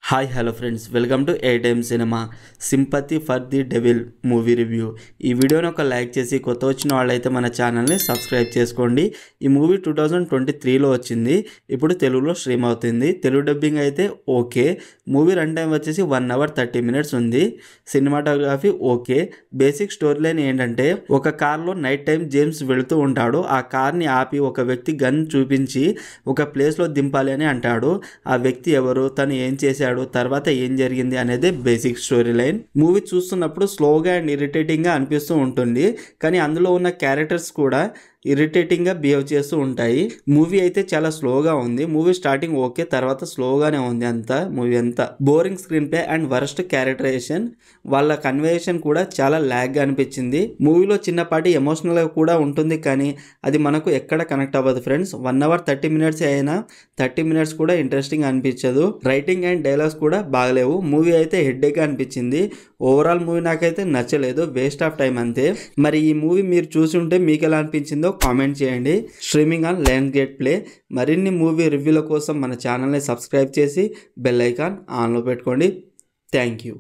Hi hello friends, welcome to A time cinema sympathy for the devil movie review. ఈ వీడియోని ఒక like చేసి కొత్త వచ్చిన వాళ్ళైతే మన ఛానల్ని సబ్స్క్రైబ్ చేసుకోండి. ఈ మూవీ 2023లో వచ్చింది. ఇప్పుడు తెలుగులో స్ట్రీమ్ అవుతుంది. తెలుగు డబ్బింగ్ అయితే ఓకే. మూవీ రన్ టైం వచ్చేసి 1 hour 30 minutes ఉంది. Cinematography okay. Basic story line ఏంటంటే, ఒక కార్లో నైట్ టైం జేమ్స్ వెళుతూ ఉంటాడు. ఆ కార్ని ఆపి ఒక వ్యక్తి గన్ చూపించి ఒక ప్లేస్లో దింపాలి అని అంటాడు. ఆ వ్యక్తి ఎవరు, తను ఏం చేశాడు, తర్వాత ఏం జరిగింది అనేది బేసిక్ స్టోరీ లైన్. మూవీ చూస్తున్నప్పుడు స్లోగా అండ్ ఇరిటేటింగ్గా అనిపిస్తూ ఉంటుంది. కానీ అందులో ఉన్న క్యారెక్టర్స్ కూడా ఇరిటేటింగ్గా బిహేవ్ చేస్తూ ఉంటాయి. మూవీ అయితే చాలా స్లోగా ఉంది. మూవీ స్టార్టింగ్ ఓకే, తర్వాత స్లోగానే ఉంది. మూవీ అంతా boring screenplay and worst characterisation. వాళ్ళ కన్వేషన్ కూడా చాలా ల్యాగ్గా అనిపించింది. మూవీలో చిన్నపాటి ఎమోషనల్గా కూడా ఉంటుంది, కానీ అది మనకు ఎక్కడ కనెక్ట్ అవ్వదు ఫ్రెండ్స్. 1 hour 30 minutes అయినా 30 minutes కూడా ఇంట్రెస్టింగ్ అనిపించదు. రైటింగ్ అండ్ డైలాగ్స్ కూడా బాగలేవు. మూవీ అయితే హెడ్ఏక్ అనిపించింది. ఓవరాల్ మూవీ నాకైతే నచ్చలేదు. వేస్ట్ ఆఫ్ టైం అంతే. మరి ఈ మూవీ మీరు చూసి ఉంటే మీకు ఎలా అనిపించిందో కామెంట్ చేయండి. Streaming on Lionsgate play. మరిన్ని మూవీ రివ్యూల కోసం మన ఛానల్ని సబ్స్క్రైబ్ చేసి బెల్ ఐకాన్ ఆన్లో పెట్టుకోండి. Thank you.